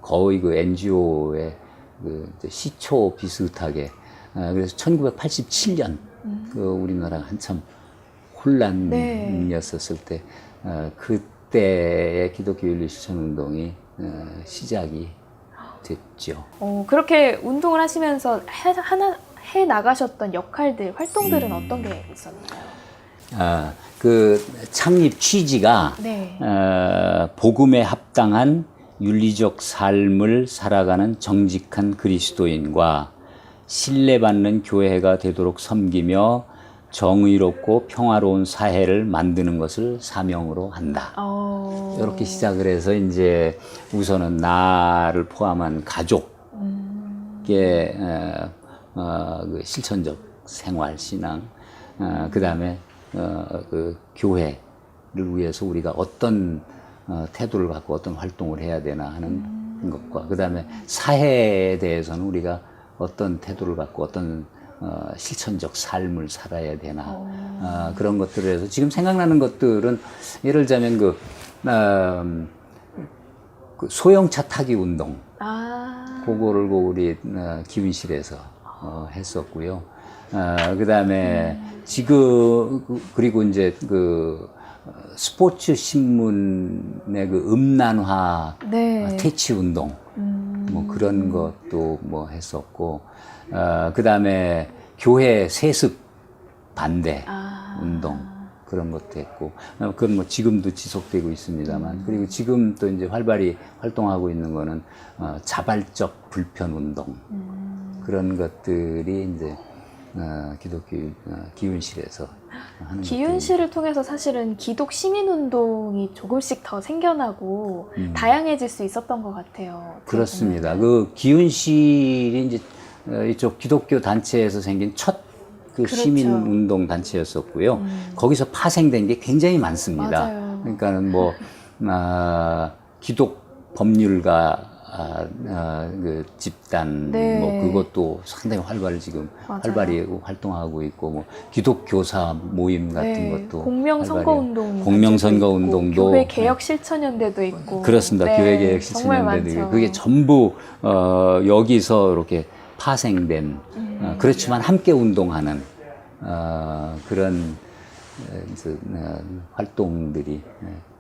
거의 그 NGO의 그 이제 시초 비슷하게, 그래서 1987년, 그 우리나라가 한참 혼란이었었을 때, 그때의 기독교 윤리 실천 운동이 시작이 됐죠. 그렇게 운동을 하시면서 해 나가셨던 역할들, 활동들은 어떤 게 있었나요? 그 창립 취지가 네. 복음에 합당한 윤리적 삶을 살아가는 정직한 그리스도인과 신뢰받는 교회가 되도록 섬기며 정의롭고 평화로운 사회를 만드는 것을 사명으로 한다. 이렇게 시작을 해서 이제 우선은 나를 포함한 가족의 그 실천적 생활, 신앙, 그 다음에 그 교회를 위해서 우리가 어떤 태도를 갖고 어떤 활동을 해야 되나 하는 것과 그 다음에 사회에 대해서는 우리가 어떤 태도를 갖고 어떤 실천적 삶을 살아야 되나 그런 것들을 해서 지금 생각나는 것들은 예를 들자면 그 소형차 타기 운동 그거를 우리 기운실에서 했었고요. 그 다음에 지금 그리고 이제 그 스포츠 신문의 그 음란화 네. 퇴치 운동 뭐 그런 것도 뭐 했었고 그 다음에 교회 세습 반대 운동 그런 것도 했고 그건 뭐 지금도 지속되고 있습니다만 그리고 지금 또 이제 활발히 활동하고 있는 거는 자발적 불편 운동 그런 것들이 이제 기독교 기운실에서 하는 기운실을 통해서 사실은 기독 시민운동이 조금씩 더 생겨나고 다양해질 수 있었던 것 같아요. 그렇습니다. 그 기운실이 이제 이쪽 기독교 단체에서 생긴 첫 그 그렇죠. 시민운동 단체였었고요. 거기서 파생된 게 굉장히 많습니다. 맞아요. 그러니까는 뭐 기독 법률가 그 집단 네. 뭐 그것도 상당히 활발히 활동하고 있고 뭐 기독 교사 모임 같은 네. 것도 공명선거운동 공명선거운동도 교회 개혁 실천연대도 있고 그렇습니다. 네. 교회 개혁 정말 실천연대도 있고 많죠. 그게 전부 여기서 이렇게 파생된 그렇지만 함께 운동하는 그런 활동들이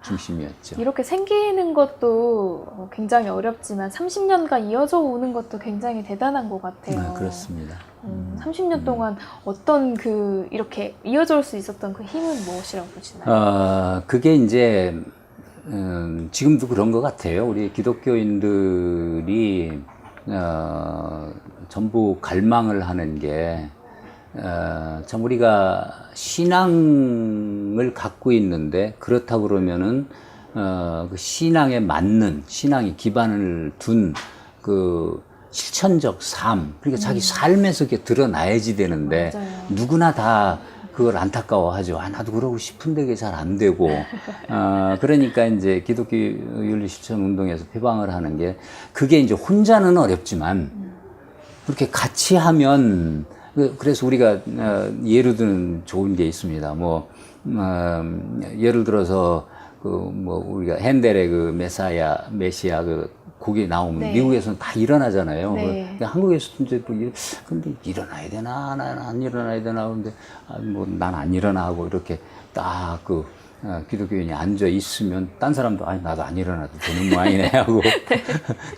중심이었죠. 이렇게 생기는 것도 굉장히 어렵지만 30년간 이어져 오는 것도 굉장히 대단한 것 같아요. 그렇습니다. 30년 동안 어떤 이렇게 이어져 올 수 있었던 그 힘은 무엇이라고 보시나요? 그게 이제 지금도 그런 것 같아요. 우리 기독교인들이 전부 갈망을 하는 게 참 우리가 신앙을 갖고 있는데 그렇다 그러면은 그 신앙에 맞는 신앙의 기반을 둔 그 실천적 삶 그러니까 자기 삶에서 이렇게 드러나야지 되는데 맞아요. 누구나 다 그걸 안타까워하죠. 나도 그러고 싶은데 그게 잘 안 되고 그러니까 이제 기독교 윤리 실천 운동에서 표방을 하는 게 그게 이제 혼자는 어렵지만 그렇게 같이 하면 그래서 우리가 예를 드는 좋은 게 있습니다. 뭐 예를 들어서 뭐 우리가 핸델의 그 메시아 그 곡이 나오면 네. 미국에서는 다 일어나잖아요. 네. 한국에서도 이제 근데 일어나야 되나 나는 안 일어나야 되나 근데 뭐 난 안 일어나 하고 이렇게 딱 기독교인이 앉아 있으면 딴 사람도 나도 안 일어나도 되는 모양이네 하고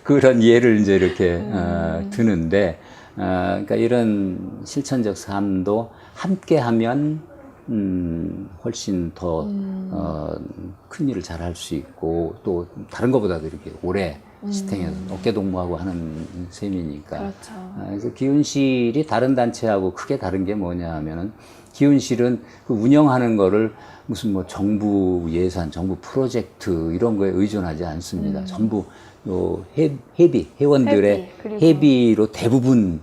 그런 예를 이제 이렇게 드는데 그러니까 이런 실천적 삶도 함께 하면 훨씬 더 큰 일을 잘 할 수 있고 또 다른 것보다도 이렇게 오래 시탱해서 어깨 동무하고 하는 셈이니까. 그렇죠. 그래서 기운실이 다른 단체하고 크게 다른 게 뭐냐 하면은 기운실은 그 운영하는 거를 무슨 뭐 정부 예산, 정부 프로젝트 이런 거에 의존하지 않습니다. 전부 요 회원들의 그리고 회비로 대부분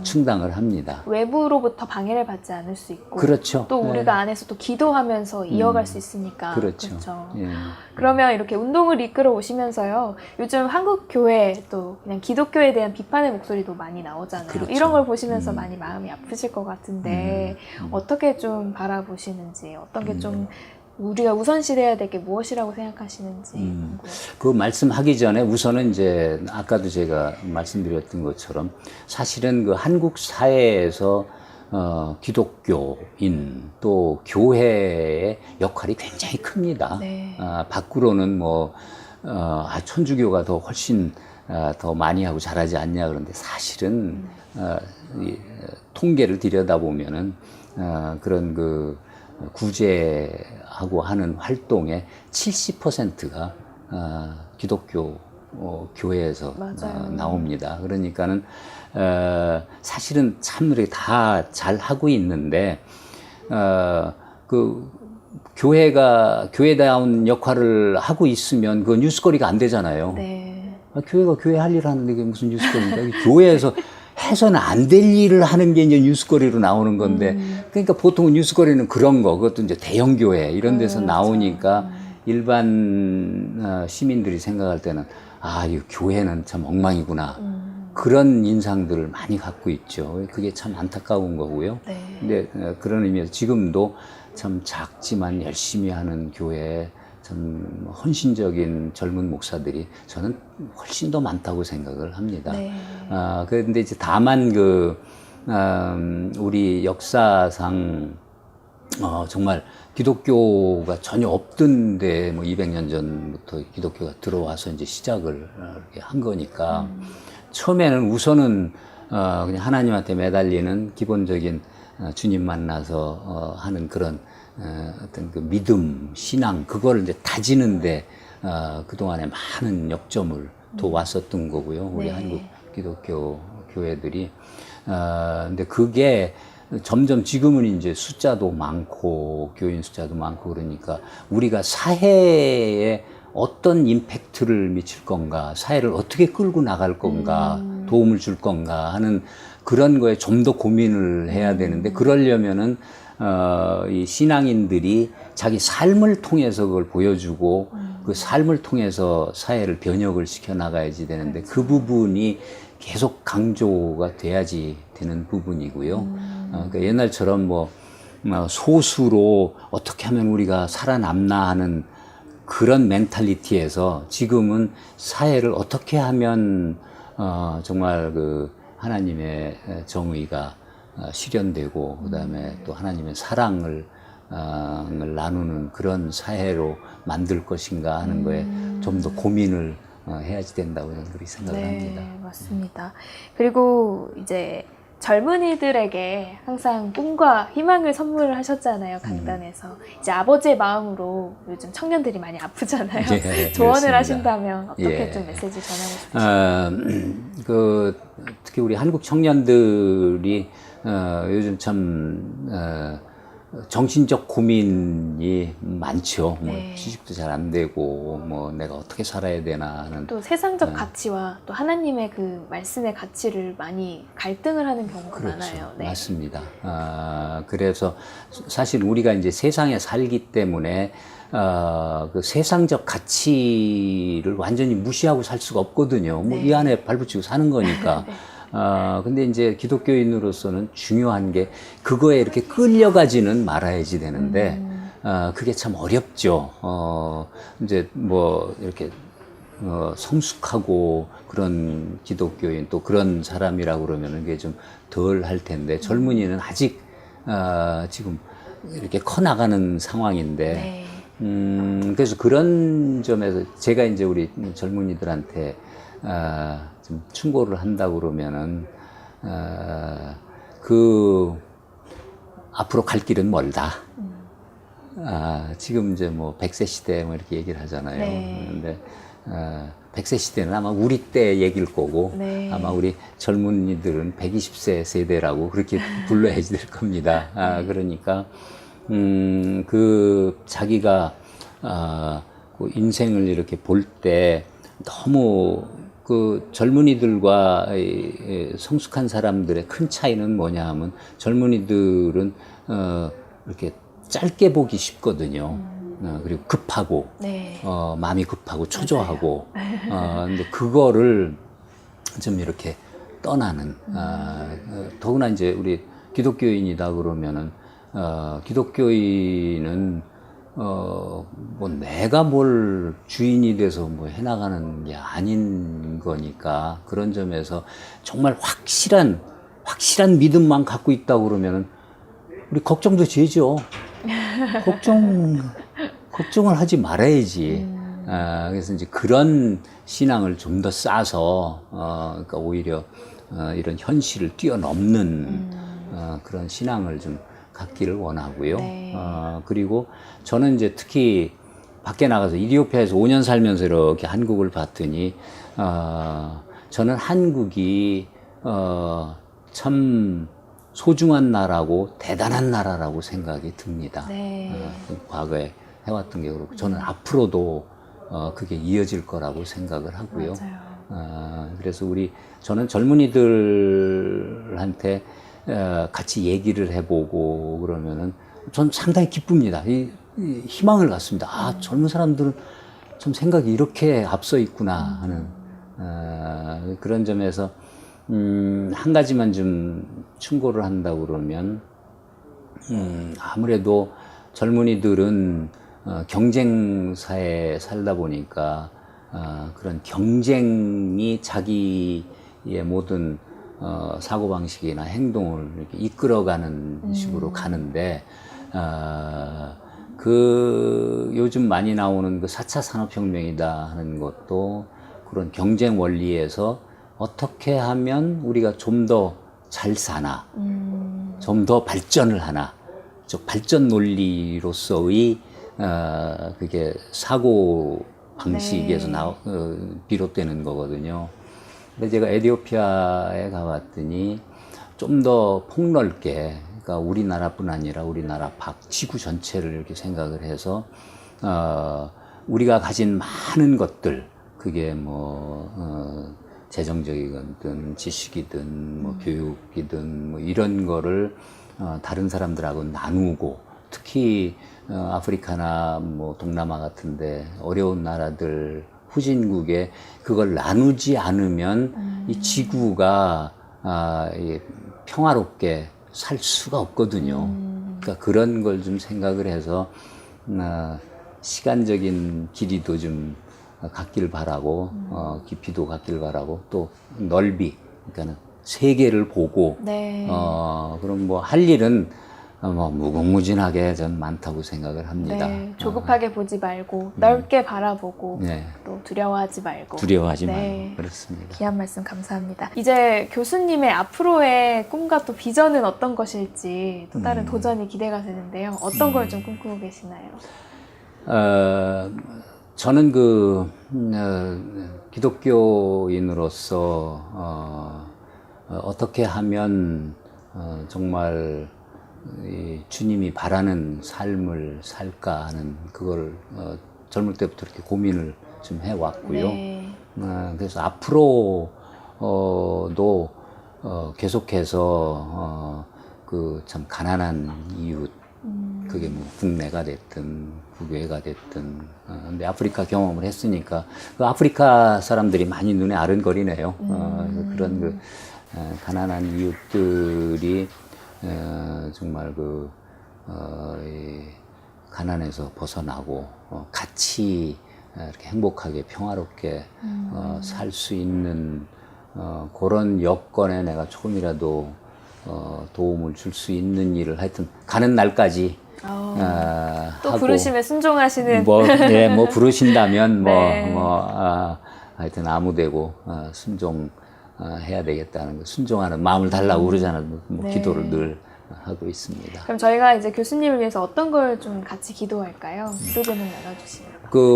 충당을 합니다. 외부로부터 방해를 받지 않을 수 있고 그렇죠. 또 네. 우리가 안에서 또 기도하면서 이어갈 수 있으니까 그렇죠. 그렇죠. 예. 그러면 이렇게 운동을 이끌어 오시면서요. 요즘 한국 교회 또 그냥 기독교에 대한 비판의 목소리도 많이 나오잖아요. 그렇죠. 이런 걸 보시면서 많이 마음이 아프실 것 같은데 음. 어떻게 좀 바라보시는지, 어떤 게 좀 우리가 우선시해야 될 게 무엇이라고 생각하시는지. 궁금해요. 그 말씀하기 전에 우선은 이제 아까도 제가 말씀드렸던 것처럼 사실은 그 한국 사회에서 기독교인 또 교회의 역할이 굉장히 큽니다. 네. 밖으로는 뭐 천주교가 더 훨씬 더 많이 하고 잘하지 않냐 그런데 사실은 통계를 들여다보면은 그런 그 구제하고 하는 활동의 70%가 기독교 교회에서 나옵니다. 그러니까는 사실은 참 이렇게 다 잘 하고 있는데 그 교회다운 역할을 하고 있으면 그 뉴스거리가 안 되잖아요. 네. 교회가 교회 할 일 하는데 그게 무슨 뉴스거리입니까? 교회에서 해서는 안 될 일을 하는 게 이제 뉴스거리로 나오는 건데, 그러니까 보통 뉴스거리는 그런 거, 그것도 이제 대형 교회 이런 데서 나오니까 일반 시민들이 생각할 때는 이 교회는 참 엉망이구나. 그런 인상들을 많이 갖고 있죠. 그게 참 안타까운 거고요. 네. 근데 그런 의미에서 지금도 참 작지만 열심히 하는 교회에 참 헌신적인 젊은 목사들이 저는 훨씬 더 많다고 생각을 합니다. 네. 그런데 이제 다만 우리 역사상 정말 기독교가 전혀 없던데 뭐 200년 전부터 기독교가 들어와서 이제 시작을 이렇게 한 거니까 처음에는 우선은 그냥 하나님한테 매달리는 기본적인 주님 만나서 하는 그런 어떤 그 믿음, 신앙, 그걸 이제 다지는데 그동안에 많은 역점을 둬왔었던 거고요. 우리 네. 한국 기독교 교회들이. 근데 그게 점점 지금은 이제 숫자도 많고, 교인 숫자도 많고 그러니까 우리가 사회에 어떤 임팩트를 미칠 건가, 사회를 어떻게 끌고 나갈 건가, 도움을 줄 건가 하는 그런 거에 좀 더 고민을 해야 되는데, 그러려면은 이 신앙인들이 자기 삶을 통해서 그걸 보여주고 그 삶을 통해서 사회를 변혁을 시켜 나가야지 되는데 그 부분이 계속 강조가 돼야지 되는 부분이고요. 그러니까 옛날처럼 뭐 소수로 어떻게 하면 우리가 살아남나 하는 그런 멘탈리티에서 지금은 사회를 어떻게 하면 정말 그 하나님의 정의가 실현되고 그다음에 또 하나님의 사랑을 나누는 그런 사회로 만들 것인가 하는 거에 좀 더 고민을 해야지 된다고 저는 그렇게 생각을 합니다. 네, 맞습니다. 그리고 이제 젊은이들에게 항상 꿈과 희망을 선물을 하셨잖아요, 강단에서. 이제 아버지의 마음으로 요즘 청년들이 많이 아프잖아요. 예, 조언을 그렇습니다. 하신다면 어떻게 예. 좀 메시지 전하고 싶으세요? 특히 우리 한국 청년들이 요즘 참 정신적 고민이 많죠. 뭐 네. 취직도 잘 안 되고 뭐 내가 어떻게 살아야 되나 하는. 또 세상적 가치와 또 하나님의 그 말씀의 가치를 많이 갈등을 하는 경우가 그렇죠. 많아요. 네. 맞습니다. 그래서 사실 우리가 이제 세상에 살기 때문에 그 세상적 가치를 완전히 무시하고 살 수가 없거든요. 뭐 네. 이 안에 발붙이고 사는 거니까. 네. 근데 이제 기독교인으로서는 중요한 게 그거에 이렇게 끌려가지는 말아야지 되는데, 그게 참 어렵죠. 이제 뭐 이렇게 성숙하고 그런 기독교인 또 그런 사람이라고 그러면은 그게 좀 덜 할 텐데 젊은이는 아직 지금 이렇게 커나가는 상황인데 네. 그래서 그런 점에서 제가 이제 우리 젊은이들한테 좀 충고를 한다고 그러면은 앞으로 갈 길은 멀다. 지금 이제 뭐 100세 시대 뭐 이렇게 얘기를 하잖아요. 네. 그런데 100세 시대는 아마 우리 때 얘기일 거고 네. 아마 우리 젊은이들은 120세 세대라고 그렇게 불러야지 될 겁니다. 그러니까 그 자기가 그 인생을 이렇게 볼 때 너무 그 젊은이들과 이 성숙한 사람들의 큰 차이는 뭐냐 하면 젊은이들은 이렇게 짧게 보기 쉽거든요. 그리고 급하고 네. 마음이 급하고 초조하고 근데 그거를 좀 이렇게 떠나는 더구나 이제 우리 기독교인이다 그러면은 기독교인은 뭐 내가 뭘 주인이 돼서 뭐 해나가는 게 아닌 거니까 그런 점에서 정말 확실한 믿음만 갖고 있다 그러면은 우리 걱정도 죄죠. 걱정을 하지 말아야지. 그래서 이제 그런 신앙을 좀 더 쌓아서 그러니까 오히려 이런 현실을 뛰어넘는 그런 신앙을 좀 갖기를 원하고요. 네. 그리고 저는 이제 특히 밖에 나가서 이디오피아에서 5년 살면서 이렇게 한국을 봤더니 저는 한국이 참 소중한 나라고 대단한 나라라고 생각이 듭니다. 네. 과거에 해왔던 게 그렇고 저는 앞으로도 그게 이어질 거라고 생각을 하고요. 맞아요. 그래서 저는 젊은이들한테 같이 얘기를 해보고 그러면은 전 상당히 기쁩니다. 이 희망을 갖습니다. 젊은 사람들은 좀 생각이 이렇게 앞서 있구나 하는 그런 점에서 한 가지만 좀 충고를 한다고 그러면 아무래도 젊은이들은 경쟁사에 살다 보니까 그런 경쟁이 자기의 모든 사고방식이나 행동을 이렇게 이끌어가는 식으로 가는데 그 요즘 많이 나오는 그 4차 산업혁명이다 하는 것도 그런 경쟁 원리에서 어떻게 하면 우리가 좀 더 잘 사나, 좀 더 발전을 하나, 발전 논리로서의 그게 사고 방식에서 비롯되는 거거든요. 근데 제가 에티오피아에 가봤더니 좀 더 폭넓게, 그러니까 우리나라뿐 아니라 우리나라 밖 지구 전체를 이렇게 생각을 해서 우리가 가진 많은 것들, 그게 뭐 재정적이든 지식이든 뭐 교육이든 뭐 이런 거를 다른 사람들하고 나누고 특히 아프리카나 뭐 동남아 같은데 어려운 나라들 후진국에 그걸 나누지 않으면 이 지구가 평화롭게 살 수가 없거든요. 그러니까 그런 걸 좀 생각을 해서 시간적인 길이도 좀 갖길 바라고 깊이도 갖길 바라고 또 넓이 그러니까는 세계를 보고 네. 그럼 뭐 할 일은 뭐 무궁무진하게 전 많다고 생각을 합니다. 네, 조급하게 보지 말고 넓게 바라보고 네. 또 두려워하지 말고 두려워하지 네. 말고 그렇습니다. 귀한 말씀 감사합니다. 이제 교수님의 앞으로의 꿈과 또 비전은 어떤 것일지 또 다른 도전이 기대가 되는데요. 어떤 걸 좀 꿈꾸고 계시나요? 저는 기독교인으로서 어떻게 하면 정말 이 주님이 바라는 삶을 살까 하는 그걸 젊을 때부터 이렇게 고민을 좀 해왔고요. 네. 그래서 앞으로도 계속해서 그 참 가난한 이웃 그게 뭐 국내가 됐든 국외가 됐든 근데 아프리카 경험을 했으니까 그 아프리카 사람들이 많이 눈에 아른거리네요. 그런 그 가난한 이웃들이 정말 이 가난에서 벗어나고 같이 이렇게 행복하게 평화롭게 살 수 있는 그런 여건에 내가 조금이라도 도움을 줄 수 있는 일을 하여튼 가는 날까지 또 하고 부르심에 순종하시는 뭐 부르신다면 네. 하여튼 아무되고 순종해야 되겠다는 거 순종하는 마음을 달라고 그러잖아요. 뭐 네. 기도를 늘 하고 있습니다. 그럼 저희가 이제 교수님을 위해서 어떤 걸 좀 같이 기도할까요? 기도 제목 나눠주시면.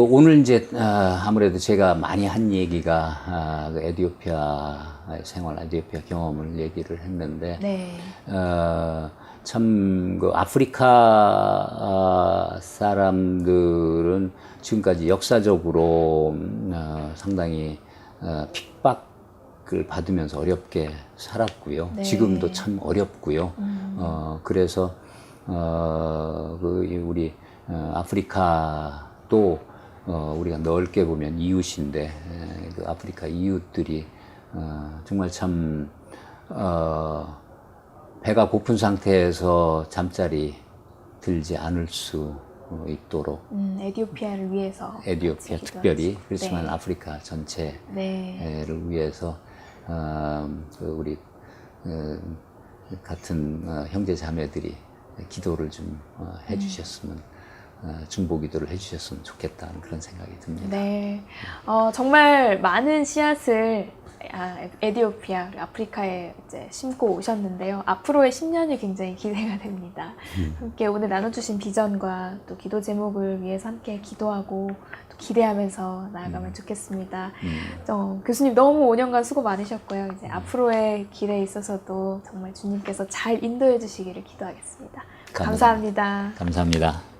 오늘 이제 아무래도 제가 많이 한 얘기가 그 에티오피아 생활, 에티오피아 경험을 얘기를 했는데 네. 참 그 아프리카 사람들은 지금까지 역사적으로 상당히 핍박을 받으면서 어렵게 살았고요. 네. 지금도 참 어렵고요. 그래서 우리 아프리카도 우리가 넓게 보면 이웃인데 그 아프리카 이웃들이 정말 참 배가 고픈 상태에서 잠자리 들지 않을 수 있도록 에티오피아를 위해서 에티오피아 같이 특별히 기도하시고. 그렇지만 네. 아프리카 전체를 네. 위해서 우리 같은 형제 자매들이 기도를 좀 해주셨으면 중보기도를 해주셨으면 좋겠다는 그런 생각이 듭니다. 네. 정말 많은 씨앗을 에티오피아, 그리고 아프리카에 이제 심고 오셨는데요. 앞으로의 10년이 굉장히 기대가 됩니다. 함께 오늘 나눠주신 비전과 또 기도 제목을 위해서 함께 기도하고 또 기대하면서 나아가면 좋겠습니다. 교수님 너무 5년간 수고 많으셨고요. 이제 앞으로의 길에 있어서도 정말 주님께서 잘 인도해 주시기를 기도하겠습니다. 감사합니다. 감사합니다.